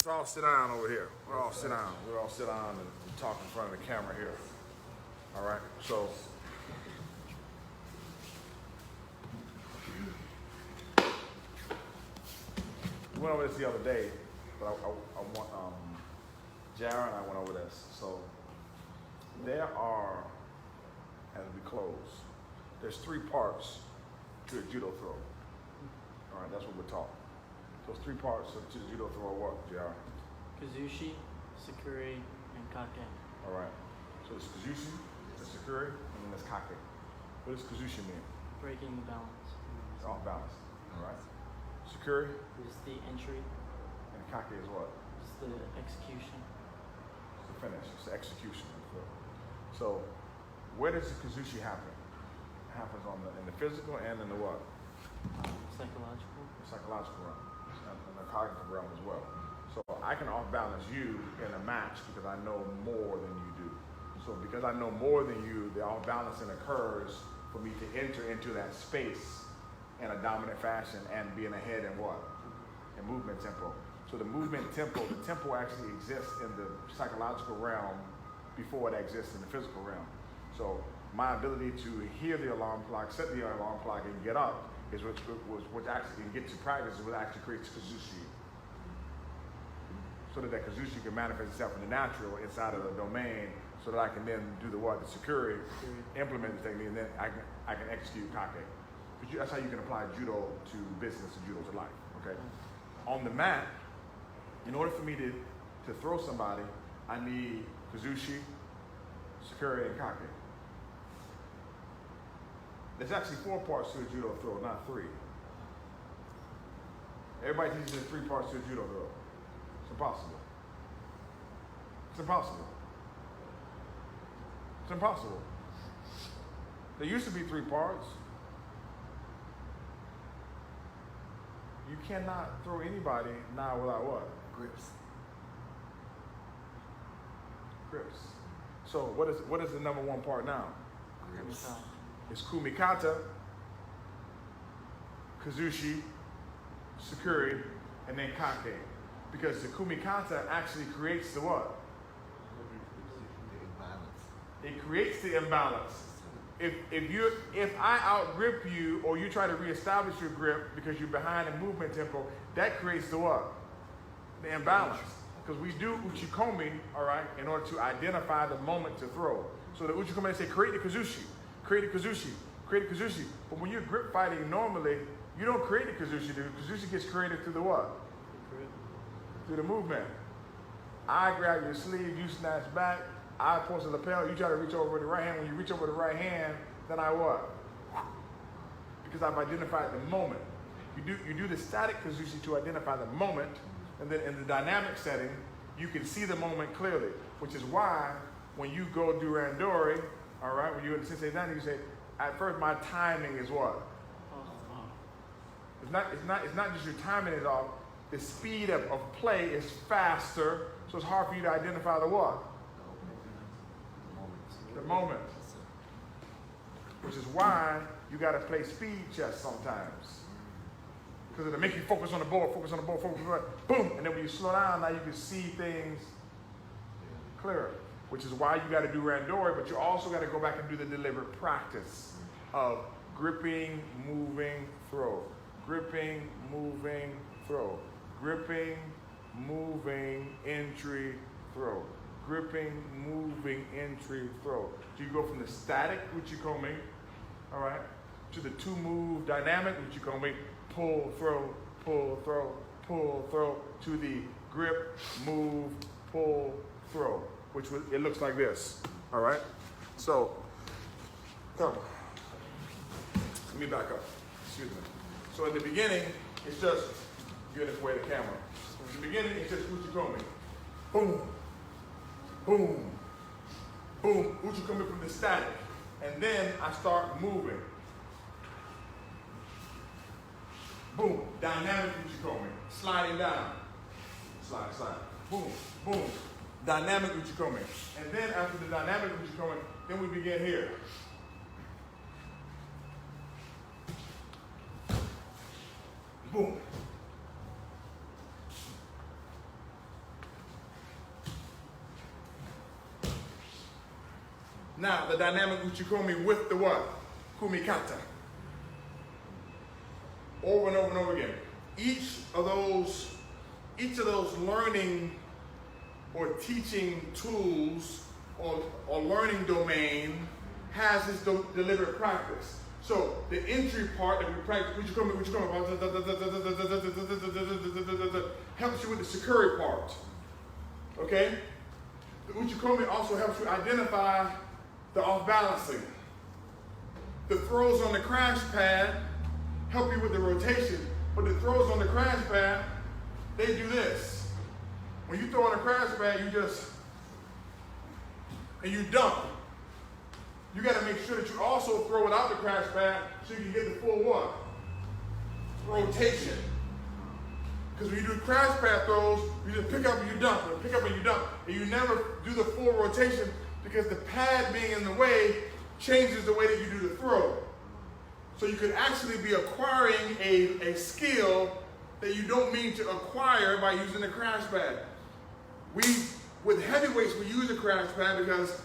Let's all sit down over here. We'll all sit down. We'll all sit down and talk in front of the camera here. All right. So we went over this the other day, but I want Jared and I went over this. So there are, as we close, there's 3 parts to a judo throw. All right, that's what we're taught. Those 3 parts to the judo throw are what, JR? Kazushi, Sakuri, and Kake. All right. So there's Kazushi, there's Sakuri, and then there's Kake. What does Kazushi mean? Breaking the balance. It's off balance. All right. Sakuri? Is the entry. And Kake is what? It's the execution. It's the finish. It's the execution. So where does the Kazushi happen? It happens in the physical and in the what? Psychological. The psychological realm. And the cognitive realm as well. So I can off-balance you in a match because I know more than you do. So because I know more than you, the off-balancing occurs for me to enter into that space in a dominant fashion and being ahead in what? In movement tempo. So the movement tempo, the tempo actually exists in the psychological realm before it exists in the physical realm. So my ability to hear the alarm clock, set the alarm clock, and get up is what actually can get to practice is what actually creates Kazushi. So that Kazushi can manifest itself in the natural inside of the domain so that I can then do the what? The Sakuri, implement the technique, and then I can execute Kake. That's how you can apply judo to business and judo to life, okay? On the mat, in order for me to throw somebody, I need Kazushi, Sakuri, and Kake. There's actually 4 parts to a judo throw, not 3. Everybody teaches there's 3 parts to a judo throw. It's impossible. It's impossible. It's impossible. There used to be 3 parts. You cannot throw anybody now without what? Grips. Grips. So what is the number 1 part now? Grips. It's kumikata, Kazushi, Sakuri, and then Kake. Because the kumikata actually creates the what? The imbalance. It creates the imbalance. If I outgrip you or you try to reestablish your grip because you're behind in movement tempo, that creates the what? The imbalance. Because we do uchikomi, all right, in order to identify the moment to throw. So the uchikomi, they say create the Kazushi, create the Kazushi, create the Kazushi. But when you're grip fighting normally, you don't create the Kazushi. The Kazushi gets created through the what? Through the movement. I grab your sleeve, you snatch back, I pulse the lapel, you try to reach over with the right hand. When you reach over with the right hand, then I what? Because I've identified the moment. You do the static Kazushi to identify the moment, and then in the dynamic setting, you can see the moment clearly, which is why when you go do randori, all right, when you're in the sensei down, you say, at first my timing is what? It's not just your timing is off, the speed of play is faster, so it's hard for you to identify the what? The moment. Which is why you got to play speed chess sometimes. Because it'll make you focus on the board, focus on the board, boom. And then when you slow down, now you can see things clearer. Which is why you got to do randori, but you also got to go back and do the deliberate practice of gripping, moving, throw. Gripping, moving, throw. Gripping, moving, entry, throw. Gripping, moving, entry, throw. So you go from the static uchikomi, all right, to the 2-move dynamic uchikomi, pull, throw, to the grip, move, pull, throw, which it looks like this, all right? So, come. Let me back up. Excuse me. So in the beginning, it's just, get this way the camera. In the beginning, it's just uchikomi. Boom, boom, boom. Uchikomi from the static. And then I start moving. Boom, dynamic uchikomi. Sliding down. Slide. Boom, boom. Dynamic uchikomi. And then after the dynamic uchikomi, then we begin here. Boom. Now, the dynamic uchikomi with the what? Kumikata. Over and over and over again. Each of those learning or teaching tools or learning domain has its deliberate practice. So the entry part that we practice, uchikomi, helps you with the sakuri part. Okay? The uchikomi also helps you identify the off-balancing. The throws on the crash pad help you with the rotation, but the throws on the crash pad, they do this. When you throw on a crash pad, you dump. You got to make sure that you also throw without the crash pad so you can get the full what? Rotation. Because when you do crash pad throws, you just pick up and you dump, and pick up and you dump, and you never do the full rotation because the pad being in the way changes the way that you do the throw. So you could actually be acquiring a skill that you don't mean to acquire by using the crash pad. With heavyweights, we use a crash pad because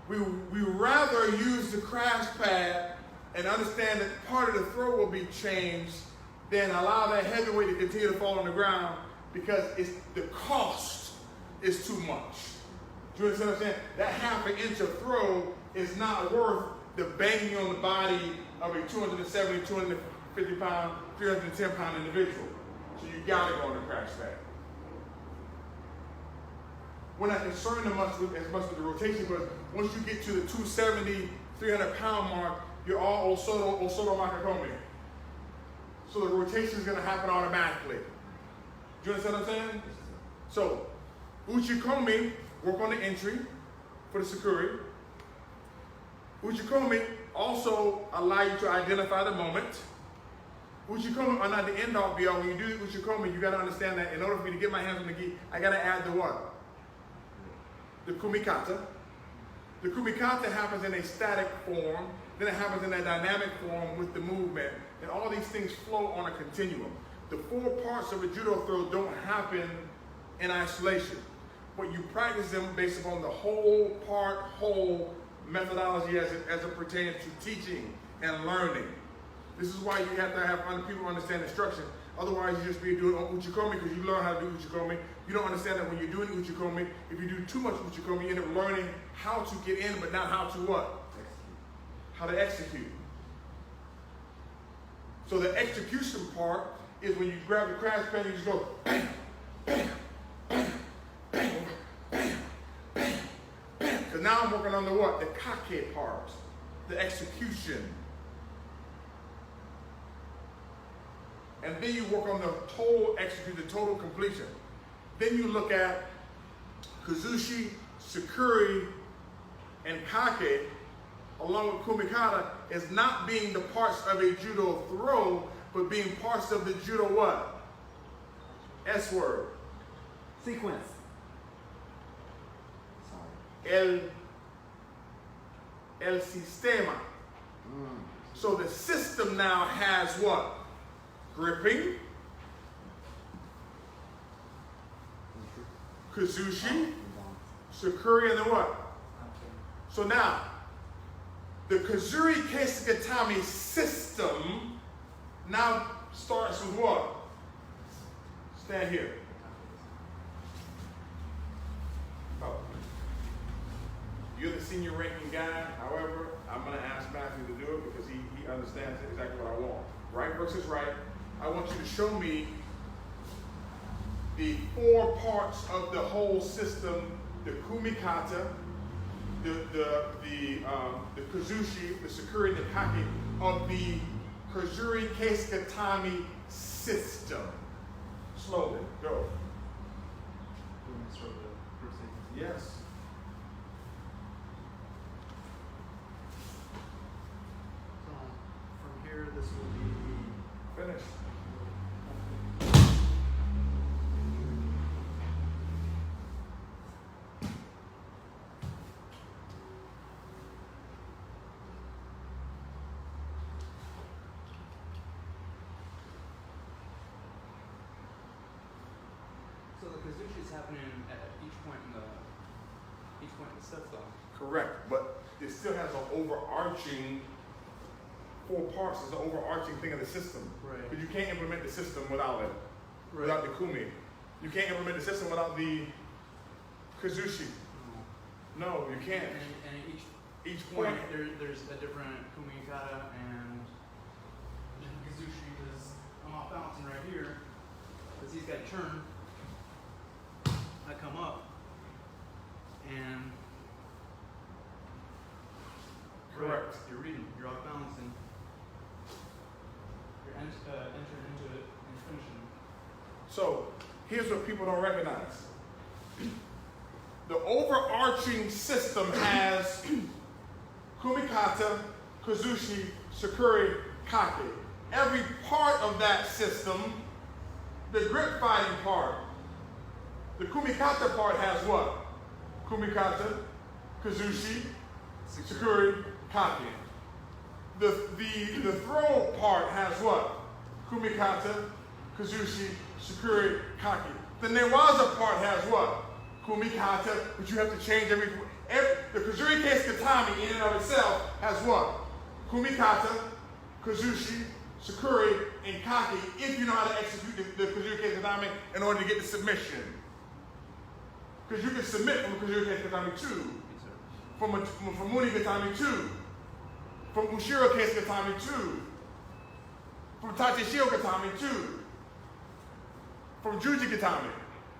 we rather use the crash pad and understand that part of the throw will be changed than allow that heavyweight to continue to fall on the ground because the cost is too much. Do you understand what I'm saying? That half an inch of throw is not worth the banging on the body of a 270, 250 pound, 310 pound individual. So you gotta go on the crash pad. We're not concerned as much with the rotation, but once you get to the 270, 300 pound mark, you're all Osoto Makakomi. So the rotation is gonna happen automatically. Do you understand what I'm saying? So, uchikomi, work on the entry for the sakuri. Uchikomi also allow you to identify the moment. Uchikomi are not the end all be all. When you do uchikomi, you got to understand that in order for me to get my hands on the gi, I got to add the what? The kumikata. The kumikata happens in a static form, then it happens in a dynamic form with the movement, and all these things flow on a continuum. The 4 parts of a judo throw don't happen in isolation, but you practice them based upon the whole methodology as it pertains to teaching and learning. This is why you have to have people understand instruction. Otherwise, you just be doing uchikomi because you learn how to do uchikomi. You don't understand that when you're doing uchikomi, if you do too much uchikomi, you end up learning how to get in, but not how to what? How to execute. So the execution part is when you grab the crash pad, you just go bam, bam, bam, bam, bam, bam, bam. Because now I'm working on the what? The kake part, the execution. And then you work on the total execution, the total completion. Then you look at kazushi, sakuri, and kake, along with kumikata, as not being the parts of a judo throw, but being parts of the judo what? S word. Sequence. Sorry. El sistema. So the system now has what? Gripping, kazushi, sakuri, and then what? So now, the Kazuri Keisakatami system now starts with what? Stand here. Oh. You're the senior ranking guy. However, I'm going to ask Matthew to do it because he understands exactly what I want. Right versus right. I want you to show me the 4 parts of the whole system: the kumikata, the kazushi, the sakuri, and the kake of the Kazuri Keisakatami system. Slowly, go. Yes. From here, this will be Finish. so the kazushi is happening at each point in the system. Correct, but it still has an overarching 4 parts. It's an overarching thing of the system. Right. But you can't implement the system without it, Right. without the kumi. You can't implement the system without the kazushi. No, you can't. And Each point, point. there's a different kumikata and different kazushi because I'm off balancing right here because he's got to turn. I come up and Correct. You're reading. You're off balancing. You're entering into it and finishing. So here's what people don't recognize. The overarching system has kumikata, kazushi, sakuri, kake. Every part of that system, the grip fighting part, the kumikata part has what? Kumikata, kazushi, sakuri, kake. The throw part has what? Kumikata, kazushi, sakuri, kake. The newaza part has what? Kumikata, but you have to change every the Kazuri Case Katami in and of itself has what? Kumikata, kazushi, sakuri, and kake if you know how to execute the Kazuri Case Katami in order to get the submission. Because you can submit from a Kazuri Case Katami 2, from Muni Katami 2, from Ushiro Case Katami 2, from Tachishio Katami 2, from Juji Katami.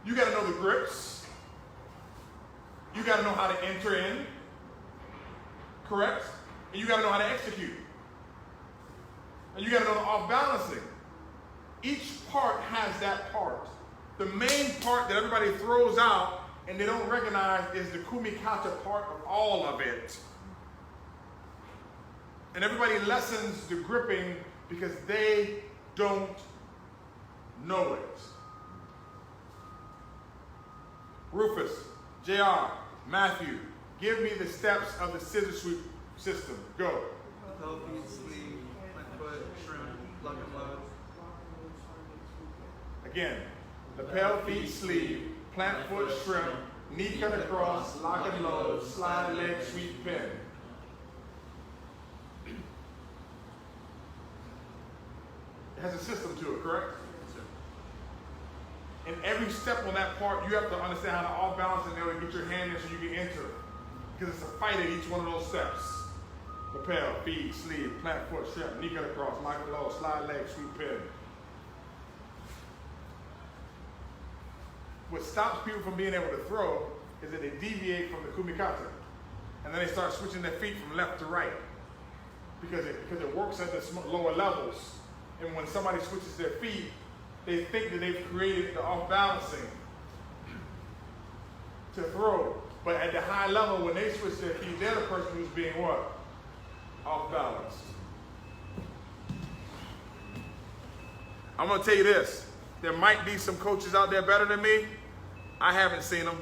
You got to know the grips. You got to know how to enter in, correct? And you got to know how to execute. And you got to know the off-balancing. Each part has that part. The main part that everybody throws out and they don't recognize is the kumikata part of all of it. And everybody lessens the gripping because they don't know it. Rufus, JR, Matthew, give me the steps of the scissor sweep system. Go. Lapel, feet, sleeve, front foot, shrimp, lock and load. Again, lapel, feet, sleeve, plant foot, shrimp, knee cut across, lock and load, slide leg, sweep, pin. It has a system to it, correct? And every step on that part, you have to understand how to off balance and be able to get your hand in so you can enter. Because it's a fight at each one of those steps. Lapel, feet, sleeve, plant foot, shrimp, knee cut across, lock and load, slide leg, sweep, pin. What stops people from being able to throw is that they deviate from the kumikata. And then they start switching their feet from left to right. Because it works at the lower levels. And when somebody switches their feet, they think that they've created the off-balancing to throw. But at the high level, when they switch their feet, they're the person who's being what? Off-balanced. I'm going to tell you this. There might be some coaches out there better than me. I haven't seen them.